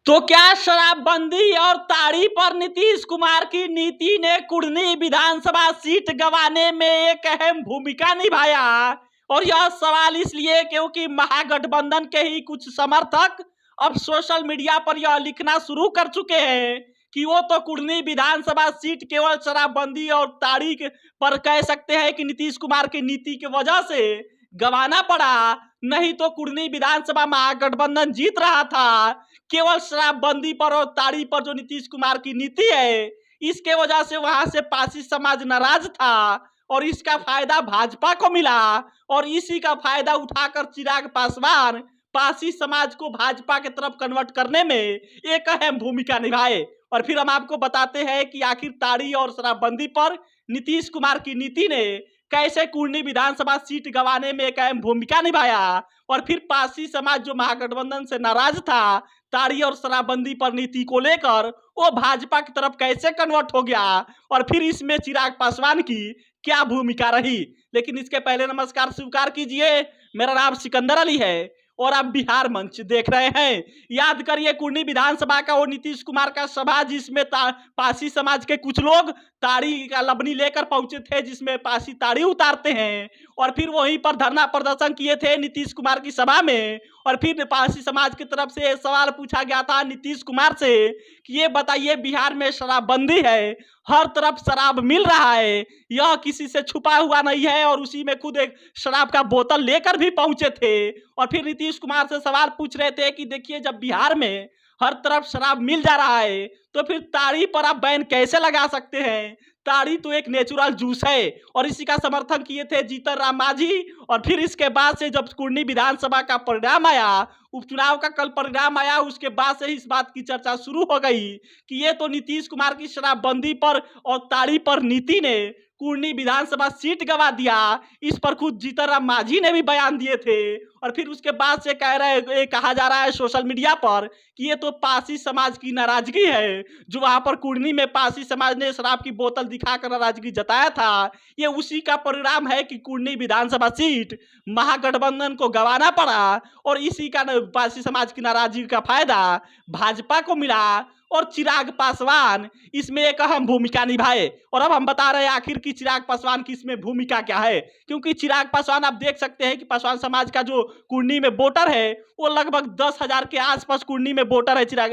तो क्या शराबबंदी और ताड़ी पर नीतीश कुमार की नीति ने कुढ़नी विधानसभा सीट गंवाने में एक अहम भूमिका निभाया? और यह सवाल इसलिए क्योंकि महागठबंधन के ही कुछ समर्थक अब सोशल मीडिया पर यह लिखना शुरू कर चुके हैं कि वो तो कुढ़नी विधानसभा सीट केवल शराबबंदी और ताड़ी पर कह सकते हैं कि नीतीश कुमार की नीति की वजह से गंवाना पड़ा, नहीं तो कुढ़नी विधानसभा महागठबंधन जीत रहा था। केवल शराबबंदी पर और ताड़ी पर जो नीतीश कुमार की नीति है, इसके वजह से वहां से पासी समाज नाराज था और इसका फायदा भाजपा को मिला और इसी का फायदा उठाकर चिराग पासवान पासी समाज को भाजपा की तरफ कन्वर्ट करने में एक अहम भूमिका निभाए। और फिर हम आपको बताते हैं कि आखिर ताड़ी और शराबबंदी पर नीतीश कुमार की नीति ने कैसे कुढ़नी विधानसभा सीट गंवाने में एक अहम भूमिका निभाया और फिर पासी समाज जो महागठबंधन से नाराज था ताड़ी और शराबबंदी पर नीति को लेकर, वो भाजपा की तरफ कैसे कन्वर्ट हो गया और फिर इसमें चिराग पासवान की क्या भूमिका रही। लेकिन इसके पहले नमस्कार स्वीकार कीजिए, मेरा नाम सिकंदर अली है और आप बिहार मंच देख रहे हैं। याद करिए कुढ़नी विधानसभा का वो नीतीश कुमार का सभा जिसमें पासी समाज के कुछ लोग ताड़ी का लबनी लेकर पहुंचे थे, जिसमें पासी ताड़ी उतारते हैं और फिर वहीं पर धरना प्रदर्शन किए थे नीतीश कुमार की सभा में। और फिर पासी समाज की तरफ से सवाल पूछा गया था नीतीश कुमार से कि ये बताइए बिहार में शराबबंदी है, हर तरफ शराब मिल रहा है, यह किसी से छुपा हुआ नहीं है, और उसी में खुद एक शराब का बोतल लेकर भी पहुंचे थे। और फिर नीतीश कुमार से सवाल पूछ रहे थे कि देखिए जब बिहार में हर तरफ शराब मिल जा रहा है तो फिर ताड़ी पर आप बैन कैसे लगा सकते हैं? ताड़ी तो एक नेचुरल जूस है। और इसी का समर्थन किए थे जीतन राम मांझी। और फिर इसके बाद से जब कुढ़नी विधानसभा का परिणाम आया, उपचुनाव का कल परिणाम आया, उसके बाद से इस बात की चर्चा शुरू हो गई कि ये तो नीतीश कुमार की शराबबंदी पर और ताड़ी पर नीति ने कुढ़नी विधानसभा सीट गंवा दिया। इस पर खुद जीतन राम मांझी ने भी बयान दिए थे। और फिर उसके बाद से कहा जा रहा है सोशल मीडिया पर कि ये तो पासी समाज की नाराजगी है, जो वहां पर कुढ़नी में पासी समाज ने शराब की बोतल दिखाकर नाराजगी जताया था। ये उसी का परिणाम है कि कुढ़नी विधानसभा सीट महागठबंधन को गंवाना पड़ा और इसी का पासी समाज की नाराजगी का फायदा भाजपा को मिला और चिराग पासवान इसमें एक अहम भूमिका निभाए। और अब हम बता रहे हैं आखिर की चिराग पासवान की इसमें भूमिका क्या है, क्योंकि चिराग पासवान आप देख सकते हैं कि पासवान समाज का जो कुढ़नी में वोटर है वो लगभग 10,000 के आसपास कुढ़नी में वोटर है चिराग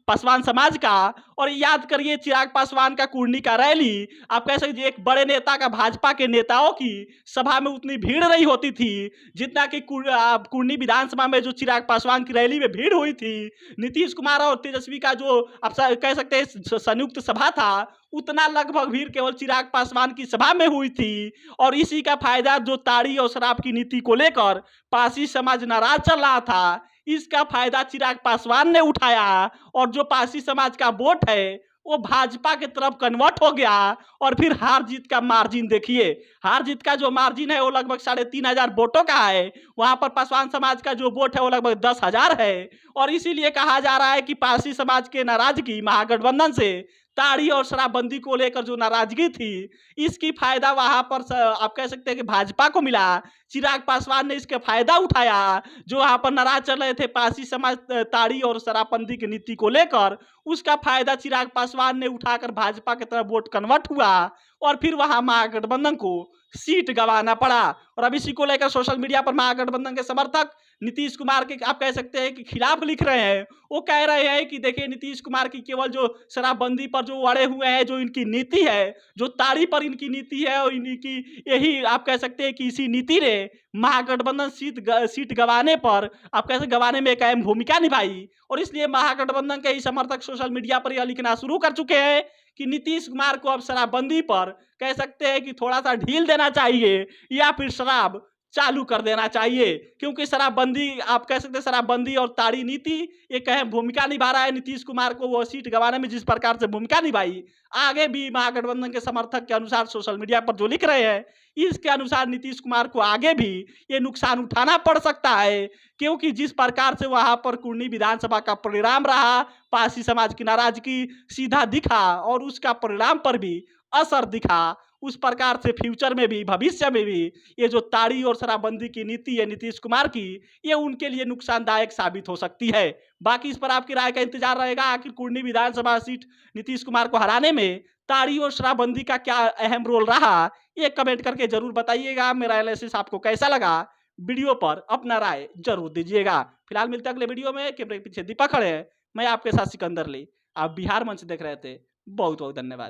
पासवान समाज का। और याद करिए चिराग पासवान का कुढ़नी का रैली, आप कह सकते एक बड़े नेता का, भाजपा के नेताओं की सभा में उतनी भीड़ नहीं होती थी जितना कि कुढ़नी विधानसभा में जो चिराग पासवान की रैली में भीड़ हुई थी। नीतीश कुमार और तेजस्वी का जो आप कह सकते हैं संयुक्त सभा था, उतना लगभग भीड़ केवल चिराग पासवान की सभा में हुई थी। और इसी का फायदा जो ताड़ी और शराब की नीति को लेकर पासी समाज नाराज चल रहा था, इसका फायदा चिराग पासवान ने उठाया और जो पासी समाज का वोट है वो भाजपा की तरफ कन्वर्ट हो गया। और फिर हार जीत का मार्जिन देखिए, हार जीत का जो मार्जिन है वो लगभग 3,500 वोटों का है। वहां पर पासवान समाज का जो वोट है वो लगभग 10,000 है। और इसीलिए कहा जा रहा है कि पासी समाज के नाराजगी महागठबंधन से ताड़ी और शराबबंदी को लेकर जो नाराजगी थी, इसकी फायदा वहां पर आप कह सकते हैं कि भाजपा को मिला। चिराग पासवान ने इसके फायदा उठाया, जो वहां पर नाराज चल रहे थे पासी समाज ताड़ी और शराबबंदी की नीति को लेकर, उसका फायदा चिराग पासवान ने उठाकर भाजपा की तरफ वोट कन्वर्ट हुआ और फिर वहां महागठबंधन को सीट गंवाना पड़ा। और अब इसी को लेकर सोशल मीडिया पर महागठबंधन के समर्थक नीतीश कुमार के आप कह सकते हैं कि खिलाफ लिख रहे हैं। वो कह रहे हैं कि देखिए नीतीश कुमार की केवल जो शराबबंदी पर जो अड़े हुए हैं, जो इनकी नीति है, जो ताड़ी पर इनकी नीति है, और इनकी यही आप कह सकते हैं कि इसी नीति ने महागठबंधन सीट गंवाने पर आप कैसे गंवाने में एक अहम भूमिका निभाई। और इसलिए महागठबंधन के ही समर्थक सोशल मीडिया पर यह लिखना शुरू कर चुके हैं कि नीतीश कुमार को अब शराबबंदी पर कह सकते हैं कि थोड़ा सा ढील देना चाहिए या फिर शराब चालू कर देना चाहिए, क्योंकि शराबबंदी आप कह सकते हैं शराबबंदी और ताड़ी नीति एक अहम भूमिका निभा रहा है। नीतीश कुमार को वो सीट गंवाने में जिस प्रकार से भूमिका निभाई, आगे भी महागठबंधन के समर्थक के अनुसार सोशल मीडिया पर जो लिख रहे हैं, इसके अनुसार नीतीश कुमार को आगे भी ये नुकसान उठाना पड़ सकता है, क्योंकि जिस प्रकार से वहां पर कुढ़नी विधानसभा का परिणाम रहा, पासी समाज की नाराजगी सीधा दिखा और उसका परिणाम पर भी असर दिखा। उस प्रकार से फ्यूचर में भी, भविष्य में भी ये जो ताड़ी और शराबबंदी की नीति है नीतीश कुमार की, ये उनके लिए नुकसानदायक साबित हो सकती है। बाकी इस पर आपकी राय का इंतजार रहेगा। आखिर कुर्नी विधानसभा सीट नीतीश कुमार को हराने में ताड़ी और शराबबंदी का क्या अहम रोल रहा, ये कमेंट करके जरूर बताइएगा। मेरा एनालिसिस आपको कैसा लगा, वीडियो पर अपना राय जरूर दीजिएगा। फिलहाल मिलते हैं अगले वीडियो में। कैमरे के पीछे दीपक खड़े हैं, मैं आपके साथ सिकंदर ली। आप बिहार मंच देख रहे थे। बहुत बहुत धन्यवाद।